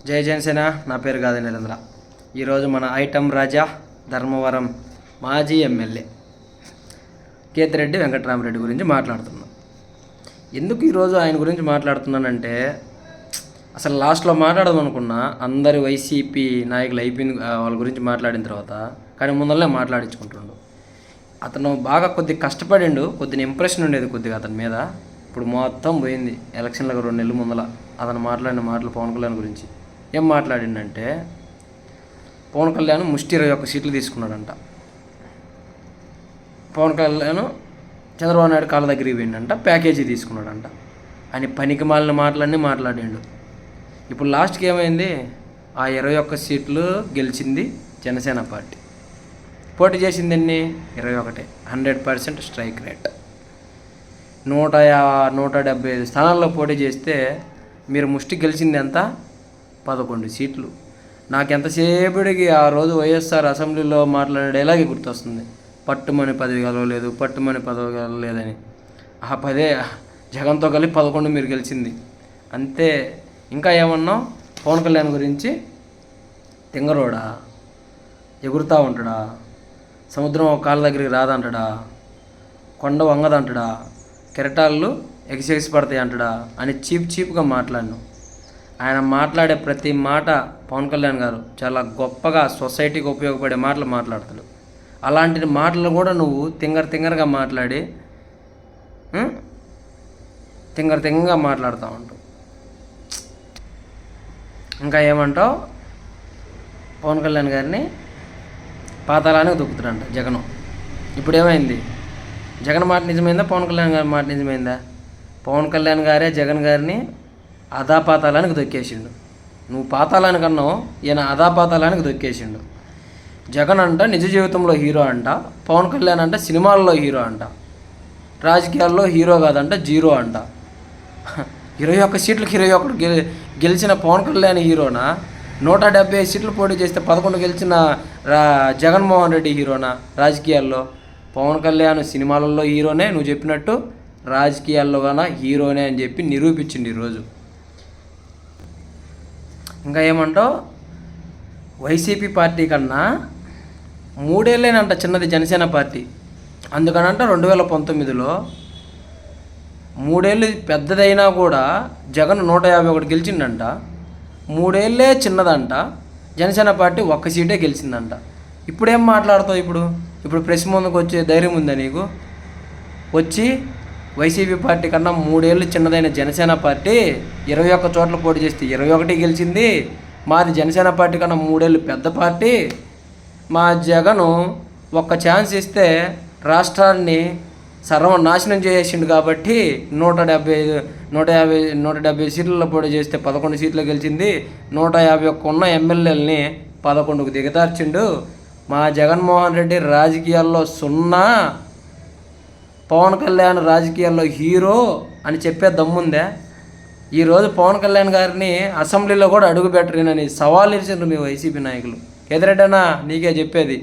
జై జనసేన. నా పేరు గాది నరేంద్ర. ఈరోజు మన ఐటమ్ రాజా ధర్మవరం మాజీ ఎమ్మెల్యే కేతిరెడ్డి వెంకటరామరెడ్డి గురించి మాట్లాడుతున్నాం. ఎందుకు ఈరోజు ఆయన గురించి మాట్లాడుతున్నానంటే, అసలు లాస్ట్లో మాట్లాడదాం అనుకున్నా, అందరి వైసీపీ నాయకులు అయిపోయింది వాళ్ళ గురించి మాట్లాడిన తర్వాత, కానీ ముందరనే మాట్లాడించుకుంటుండు. అతను బాగా కొద్దిగా కష్టపడిండు, కొద్దిగా ఇంప్రెషన్ ఉండేది కొద్దిగా అతని మీద. ఇప్పుడు మొత్తం పోయింది. ఎలక్షన్లకు 2 నెలల ముందల అతను మాట్లాడిన మాటలు పవన్ కళ్యాణ్ గురించి ఏం మాట్లాడిండంటే, పవన్ కళ్యాణ్ ముష్టి 21 సీట్లు తీసుకున్నాడంట. పవన్ కళ్యాణ్ చంద్రబాబు నాయుడు కాళ్ళ దగ్గరికి పోయిండంట, ప్యాకేజీ తీసుకున్నాడంట అని పనికి మాలిన మాటలన్నీ మాట్లాడిండు. ఇప్పుడు లాస్ట్కి ఏమైంది? ఆ 21 సీట్లు గెలిచింది జనసేన పార్టీ. పోటీ చేసింది ఎన్ని? 21. 100% స్ట్రైక్ రేట్. 175 స్థానాల్లో పోటీ చేస్తే మీరు ముష్టి గెలిచింది ఎంత? 11 సీట్లు. నాకు ఎంతసేపటికి ఆ రోజు వైఎస్ఆర్ అసెంబ్లీలో మాట్లాడే ఇలాగే గుర్తొస్తుంది. పట్టుమని పదవి కలవలేదు, పట్టుమని పదవి కలవలేదని. ఆ 10 జగన్తో కలిపి 11 మీరు గెలిచింది అంతే. ఇంకా ఏమన్నావు పవన్ కళ్యాణ్ గురించి? తింగరోడా, ఎగురుతూ ఉంటాడా, సముద్రం ఒక కాళ్ళ దగ్గరికి రాదంటాడా, కొండ వంగదంటాడా, కెరటాళ్ళు ఎగిసెగిసి పడతాయి అంటాడా అని చీప్గా మాట్లాడినావు. ఆయన మాట్లాడే ప్రతి మాట పవన్ కళ్యాణ్ గారు చాలా గొప్పగా సొసైటీకి ఉపయోగపడే మాటలు మాట్లాడతాడు. అలాంటి మాటలు కూడా నువ్వు తింగరగా మాట్లాడి తింగరగా మాట్లాడుతూ ఉంటావు. ఇంకా ఏమంటావు? పవన్ కళ్యాణ్ గారిని పాతాళానికి దొక్కుతాడంట జగన్. ఇప్పుడు ఏమైంది? జగన్ మాట నిజమైందా? పవన్ కళ్యాణ్ గారి మాట నిజమైందా? పవన్ కళ్యాణ్ గారే జగన్ గారిని అధాపాతాళానికి దొక్కేసిండు. నువ్వు పాతాళానికి అన్నావు, ఈయన అధాపాతాళానికి దొక్కేసిండు. జగన్ అంట నిజ జీవితంలో హీరో అంట, పవన్ కళ్యాణ్ అంట సినిమాల్లో హీరో అంట, రాజకీయాల్లో హీరో కాదంట, జీరో అంట. 21 సీట్లకు 21 గెలిచిన పవన్ కళ్యాణ్ హీరోనా? 175 సీట్లు పోటీ చేస్తే 11 గెలిచిన జగన్మోహన్ రెడ్డి హీరోనా రాజకీయాల్లో? పవన్ కళ్యాణ్ సినిమాలలో హీరోనే, నువ్వు చెప్పినట్టు రాజకీయాల్లో కన్నా హీరోనే అని చెప్పి నిరూపించింది ఈరోజు. ఇంకా ఏమంటావు? వైసీపీ పార్టీ కన్నా 3 ఏళ్ళేనంట చిన్నది జనసేన పార్టీ. అందుకనంట 2019లో 3 ఏళ్ళు పెద్దదైనా కూడా జగన్ 151 గెలిచిండంట. 3 ఏళ్ళే చిన్నదంట, జనసేన పార్టీ 1 సీటే గెలిచిందంట. ఇప్పుడేం మాట్లాడతావు? ఇప్పుడు ప్రెస్ ముందుకు వచ్చే ధైర్యం ఉందా నీకు? వచ్చి వైసీపీ పార్టీ కన్నా 3 ఏళ్ళు చిన్నదైన జనసేన పార్టీ 21 చోట్ల పోటీ చేస్తే 21 గెలిచింది. మాది జనసేన పార్టీ కన్నా 3 ఏళ్ళు పెద్ద పార్టీ. మా జగను 1 ఛాన్స్ ఇస్తే రాష్ట్రాన్ని సర్వనాశనం చేసిండు కాబట్టి 170 సీట్లలో పోటీ చేస్తే 11 సీట్లు గెలిచింది. 151 ఉన్న ఎమ్మెల్యేలని 11కు దిగదార్చిండు. మా జగన్మోహన్ రెడ్డి రాజకీయాల్లో 0, పవన్ కళ్యాణ్ రాజకీయాల్లో హీరో అని చెప్పే దమ్ముందే? ఈరోజు పవన్ కళ్యాణ్ గారిని అసెంబ్లీలో కూడా అడుగు పెట్టరేనని సవాళ్ళు ఇరిచిండ్రు మీ వైసీపీ నాయకులు. కేతిరెడ్డన్నా నీకే చెప్పేది,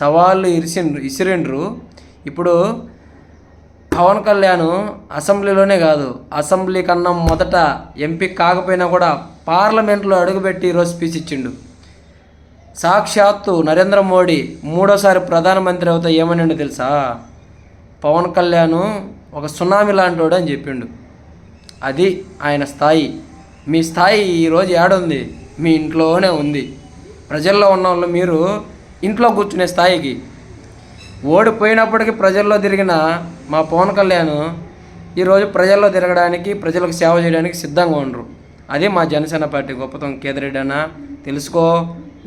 సవాళ్ళు ఇసిరిండ్రు. ఇప్పుడు పవన్ కళ్యాణ్ అసెంబ్లీలోనే కాదు, అసెంబ్లీ కన్నా మొదట ఎంపీ కాకపోయినా కూడా పార్లమెంట్లో అడుగుపెట్టి ఈరోజు స్పీచ్ ఇచ్చిండు. సాక్షాత్తు నరేంద్ర మోడీ 3వ ప్రధానమంత్రి అవుతా ఏమని తెలుసా? పవన్ కళ్యాణ్ ఒక సునామీ లాంటోడు అని చెప్పిండు. అది ఆయన స్థాయి. మీ స్థాయి ఈరోజు ఏడుంది? మీ ఇంట్లోనే ఉంది. ప్రజల్లో ఉన్న వాళ్ళు మీరు ఇంట్లో కూర్చునే స్థాయికి ఓడిపోయినప్పటికీ ప్రజల్లో తిరిగిన మా పవన్ కళ్యాణ్ ఈరోజు ప్రజల్లో తిరగడానికి, ప్రజలకు సేవ చేయడానికి సిద్ధంగా ఉండరు. అది మా జనసేన పార్టీ గొప్పతనం. కేతిరెడ్డి అన్న తెలుసుకో,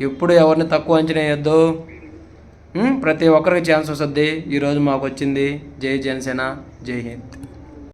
ఎప్పుడు ఎవరిని తక్కువ అంచనా వేయొద్దు. ప్రతి ఒక్కరికి ఛాన్స్ వస్తుంది. ఈరోజు మాకు వచ్చింది. జై జనసేన, జై హింద్.